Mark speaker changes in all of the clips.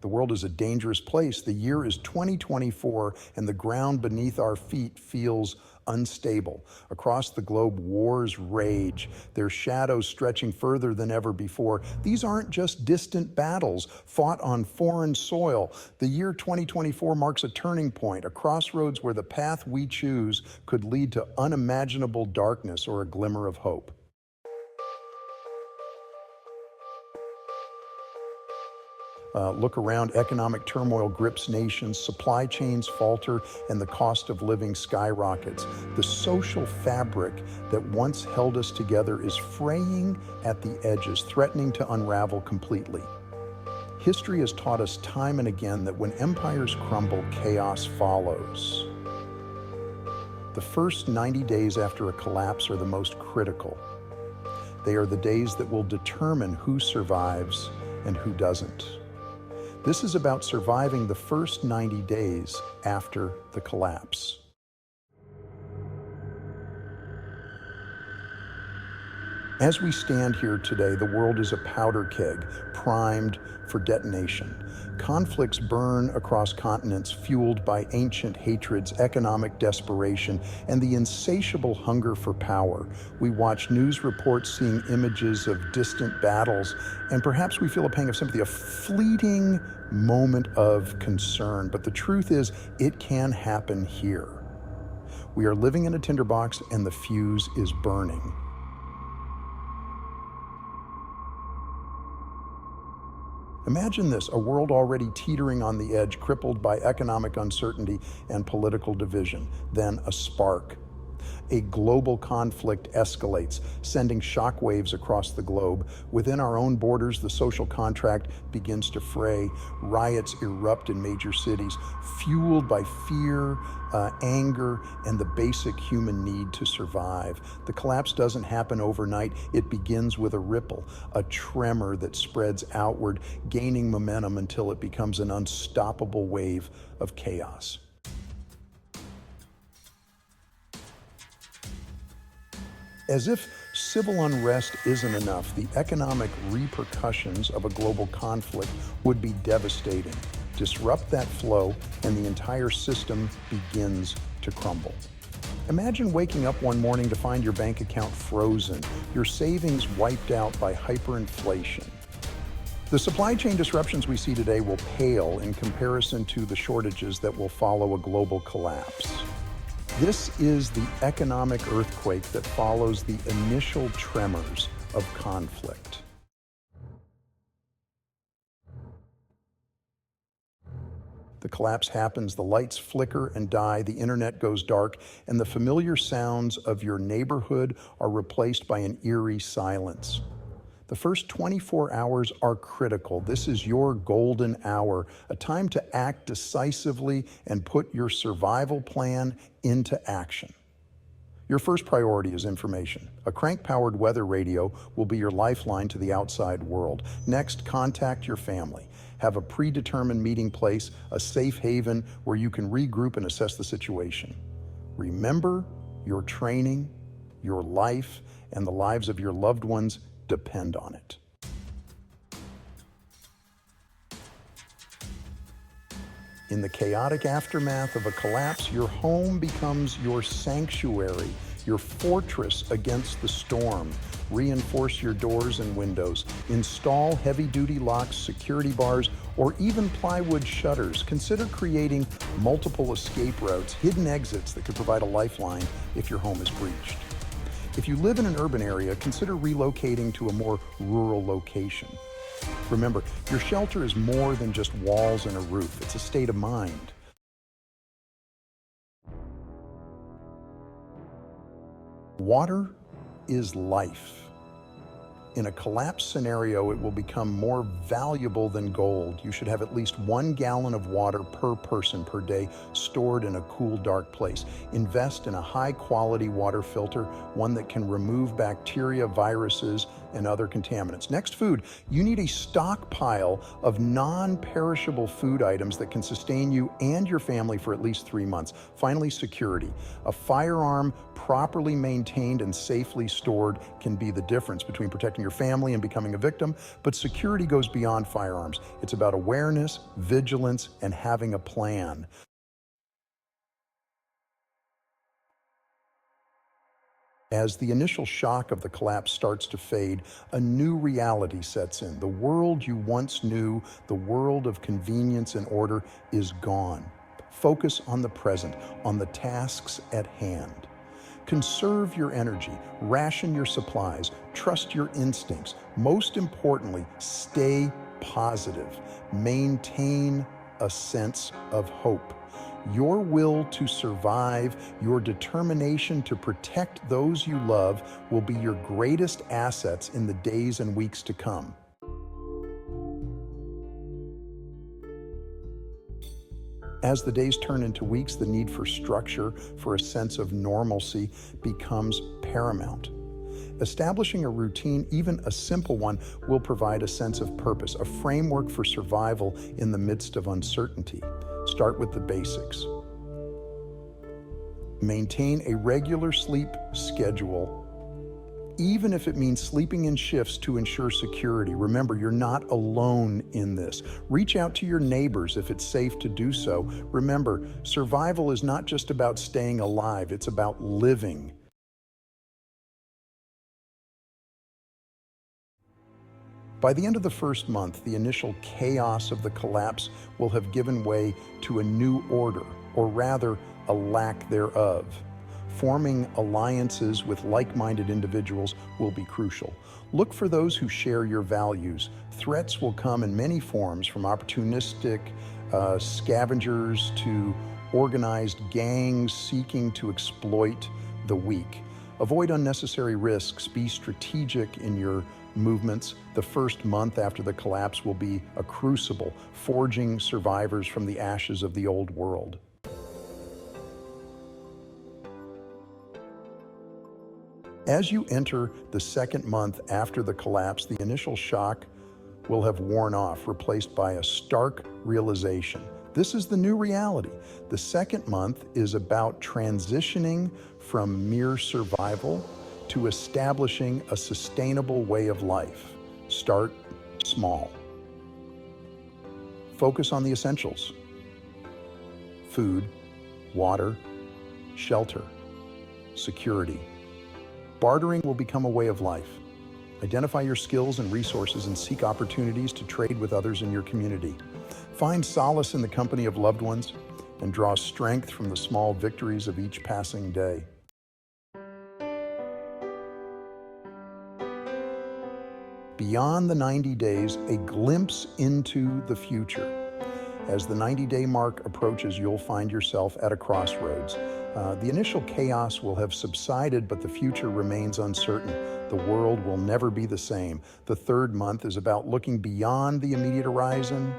Speaker 1: The world is a dangerous place. The year is 2024, and the ground beneath our feet feels unstable. Across the globe, wars rage, their shadows stretching further than ever before. These aren't just distant battles fought on foreign soil. The year 2024 marks a turning point, a crossroads where the path we choose could lead to unimaginable darkness or a glimmer of hope. Look around, economic turmoil grips nations, supply chains falter, and the cost of living skyrockets. The social fabric that once held us together is fraying at the edges, threatening to unravel completely. History has taught us time and again that when empires crumble, chaos follows. The first 90 days after a collapse are the most critical. They are the days that will determine who survives and who doesn't. This is about surviving the first 90 days after the collapse. As we stand here today, the world is a powder keg, primed for detonation. Conflicts burn across continents, fueled by ancient hatreds, economic desperation, and the insatiable hunger for power. We watch news reports seeing images of distant battles, and perhaps we feel a pang of sympathy, a fleeting moment of concern. But the truth is, it can happen here. We are living in a tinderbox, and the fuse is burning. Imagine this, a world already teetering on the edge, crippled by economic uncertainty and political division. Then a spark. A global conflict escalates, sending shockwaves across the globe. Within our own borders, the social contract begins to fray. Riots erupt in major cities, fueled by fear, anger, and the basic human need to survive. The collapse doesn't happen overnight. It begins with a ripple, a tremor that spreads outward, gaining momentum until it becomes an unstoppable wave of chaos. As if civil unrest isn't enough, the economic repercussions of a global conflict would be devastating. Disrupt that flow, and the entire system begins to crumble. Imagine waking up one morning to find your bank account frozen, your savings wiped out by hyperinflation. The supply chain disruptions we see today will pale in comparison to the shortages that will follow a global collapse. This is the economic earthquake that follows the initial tremors of conflict. The collapse happens, the lights flicker and die, the internet goes dark, and the familiar sounds of your neighborhood are replaced by an eerie silence. The first 24 hours are critical. This is your golden hour, a time to act decisively and put your survival plan into action. Your first priority is information. A crank-powered weather radio will be your lifeline to the outside world. Next, contact your family. Have a predetermined meeting place, a safe haven where you can regroup and assess the situation. Remember, your training, your life, and the lives of your loved ones depend on it. In the chaotic aftermath of a collapse, your home becomes your sanctuary, your fortress against the storm. Reinforce your doors and windows. Install heavy-duty locks, security bars, or even plywood shutters. Consider creating multiple escape routes, hidden exits that could provide a lifeline if your home is breached. If you live in an urban area, consider relocating to a more rural location. Remember, your shelter is more than just walls and a roof. It's a state of mind. Water is life. In a collapse scenario, it will become more valuable than gold. You should have at least 1 gallon of water per person per day stored in a cool, dark place. Invest in a high-quality water filter, one that can remove bacteria, viruses, and other contaminants. Next, food. You need a stockpile of non-perishable food items that can sustain you and your family for at least 3 months. Finally, security. A firearm properly maintained and safely stored can be the difference between protecting protecting your family and becoming a victim, but security goes beyond firearms. It's about awareness, vigilance, and having a plan. As the initial shock of the collapse starts to fade, a new reality sets in. The world you once knew, the world of convenience and order, is gone. Focus on the present, on the tasks at hand. Conserve your energy, ration your supplies, trust your instincts. Most importantly, stay positive. Maintain a sense of hope. Your will to survive, your determination to protect those you love will be your greatest assets in the days and weeks to come. As the days turn into weeks, the need for structure, for a sense of normalcy, becomes paramount. Establishing a routine, even a simple one, will provide a sense of purpose, a framework for survival in the midst of uncertainty. Start with the basics. Maintain a regular sleep schedule, even if it means sleeping in shifts to ensure security. Remember, you're not alone in this. Reach out to your neighbors if it's safe to do so. Remember, survival is not just about staying alive, it's about living. By the end of the first month, the initial chaos of the collapse will have given way to a new order, or rather, a lack thereof. Forming alliances with like-minded individuals will be crucial. Look for those who share your values. Threats will come in many forms, from opportunistic scavengers to organized gangs seeking to exploit the weak. Avoid unnecessary risks. Be strategic in your movements. The first month after the collapse will be a crucible, forging survivors from the ashes of the old world. As you enter the second month after the collapse, the initial shock will have worn off, replaced by a stark realization. This is the new reality. The second month is about transitioning from mere survival to establishing a sustainable way of life. Start small. Focus on the essentials: food, water, shelter, security. Bartering will become a way of life. Identify your skills and resources and seek opportunities to trade with others in your community. Find solace in the company of loved ones and draw strength from the small victories of each passing day. Beyond the 90 days, a glimpse into the future. As the 90-day mark approaches, you'll find yourself at a crossroads. The initial chaos will have subsided, but the future remains uncertain. The world will never be the same. The third month is about looking beyond the immediate horizon.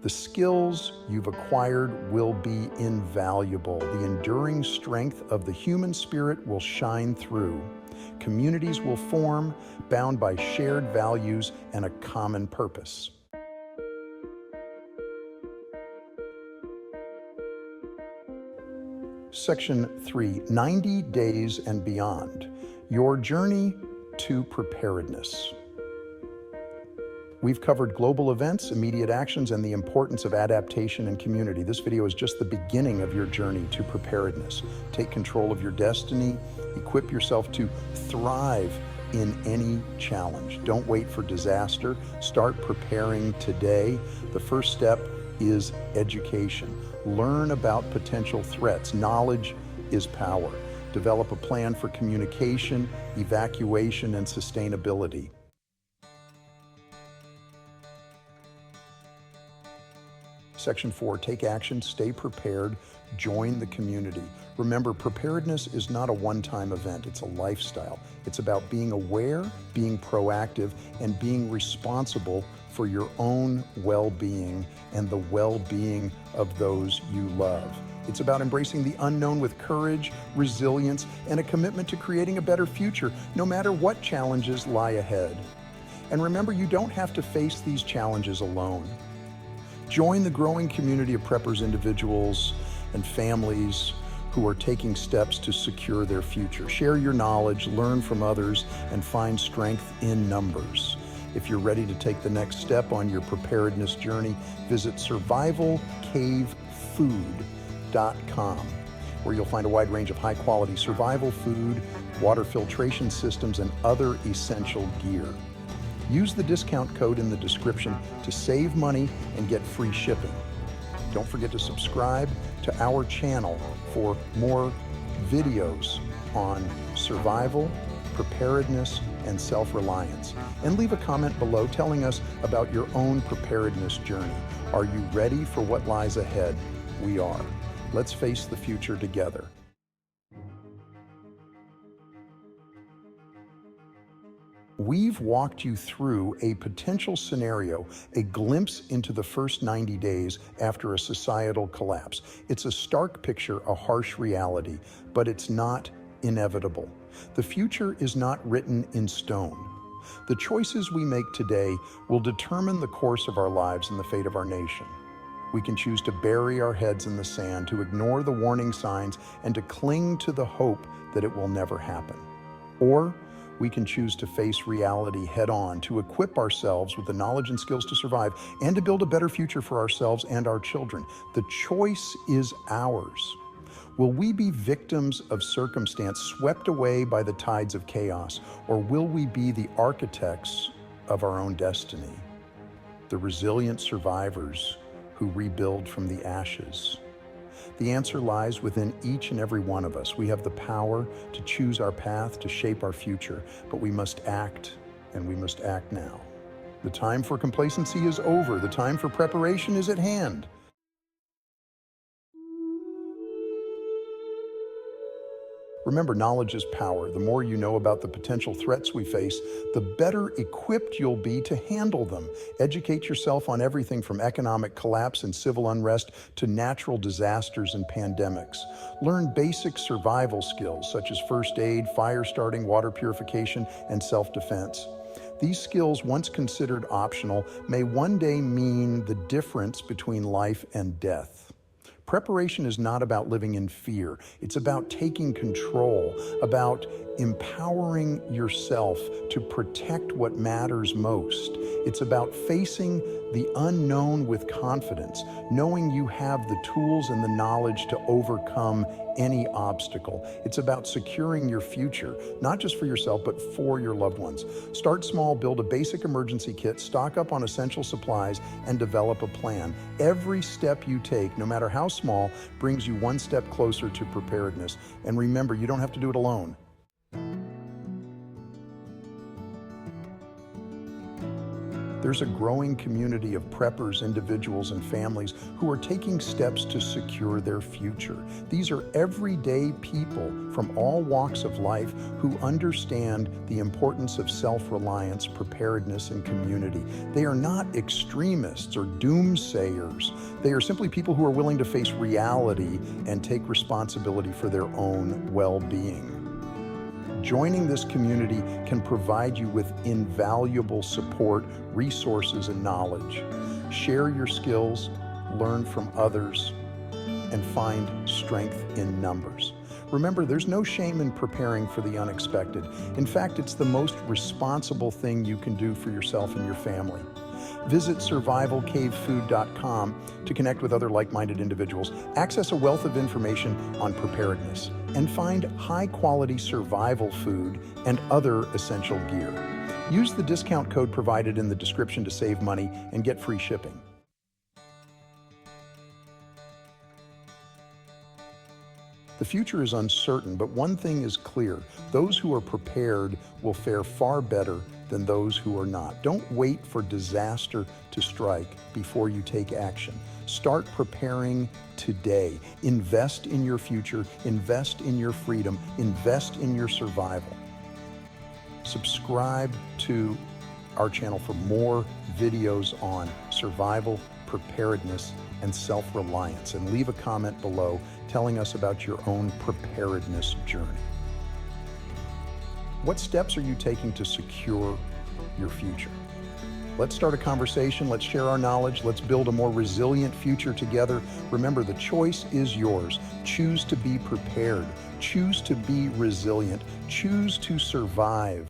Speaker 1: The skills you've acquired will be invaluable. The enduring strength of the human spirit will shine through. Communities will form, bound by shared values and a common purpose. Section 3, 90 days and beyond. Your journey to preparedness. We've covered global events, immediate actions, and the importance of adaptation and community. This video is just the beginning of your journey to preparedness. Take control of your destiny. Equip yourself to thrive in any challenge. Don't wait for disaster. Start preparing today. The first step is education. Learn about potential threats. Knowledge is power. Develop a plan for communication, evacuation, and sustainability. Section 4, take action, stay prepared, join the community. Remember, preparedness is not a one-time event, it's a lifestyle. It's about being aware, being proactive, and being responsible for your own well-being and the well-being of those you love. It's about embracing the unknown with courage, resilience, and a commitment to creating a better future, no matter what challenges lie ahead. And remember, you don't have to face these challenges alone. Join the growing community of preppers, individuals and families who are taking steps to secure their future. Share your knowledge, learn from others, and find strength in numbers. If you're ready to take the next step on your preparedness journey, visit survivalcavefood.com, where you'll find a wide range of high-quality survival food, water filtration systems, and other essential gear. Use the discount code in the description to save money and get free shipping. Don't forget to subscribe to our channel for more videos on survival, preparedness, and self-reliance. And leave a comment below telling us about your own preparedness journey. Are you ready for what lies ahead? We are. Let's face the future together. We've walked you through a potential scenario, a glimpse into the first 90 days after a societal collapse. It's a stark picture, a harsh reality, but it's not inevitable. The future is not written in stone. The choices we make today will determine the course of our lives and the fate of our nation. We can choose to bury our heads in the sand, to ignore the warning signs, and to cling to the hope that it will never happen. Or we can choose to face reality head-on, to equip ourselves with the knowledge and skills to survive, and to build a better future for ourselves and our children. The choice is ours. Will we be victims of circumstance, swept away by the tides of chaos, or will we be the architects of our own destiny, the resilient survivors who rebuild from the ashes? The answer lies within each and every one of us. We have the power to choose our path, to shape our future, but we must act, and we must act now. The time for complacency is over. The time for preparation is at hand. Remember, knowledge is power. The more you know about the potential threats we face, the better equipped you'll be to handle them. Educate yourself on everything from economic collapse and civil unrest to natural disasters and pandemics. Learn basic survival skills such as first aid, fire starting, water purification, and self-defense. These skills, once considered optional, may one day mean the difference between life and death. Preparation is not about living in fear. It's about taking control, about empowering yourself to protect what matters most. It's about facing the unknown with confidence, knowing you have the tools and the knowledge to overcome any obstacle. It's about securing your future, not just for yourself, but for your loved ones. Start small, build a basic emergency kit, stock up on essential supplies, and develop a plan. Every step you take, no matter how small, brings you one step closer to preparedness. And remember, you don't have to do it alone. There's a growing community of preppers, individuals, and families who are taking steps to secure their future. These are everyday people from all walks of life who understand the importance of self-reliance, preparedness, and community. They are not extremists or doomsayers. They are simply people who are willing to face reality and take responsibility for their own well-being. Joining this community can provide you with invaluable support, resources, and knowledge. Share your skills, learn from others, and find strength in numbers. Remember, there's no shame in preparing for the unexpected. In fact, it's the most responsible thing you can do for yourself and your family. Visit survivalcavefood.com to connect with other like-minded individuals, access a wealth of information on preparedness, and find high-quality survival food and other essential gear. Use the discount code provided in the description to save money and get free shipping. The future is uncertain, but one thing is clear. Those who are prepared will fare far better than those who are not. Don't wait for disaster to strike before you take action. Start preparing today. Invest in your future, invest in your freedom, invest in your survival. Subscribe to our channel for more videos on survival, preparedness, and self-reliance, and leave a comment below telling us about your own preparedness journey. What steps are you taking to secure your future? Let's start a conversation. Let's share our knowledge. Let's build a more resilient future together. Remember, the choice is yours. Choose to be prepared. Choose to be resilient. Choose to survive.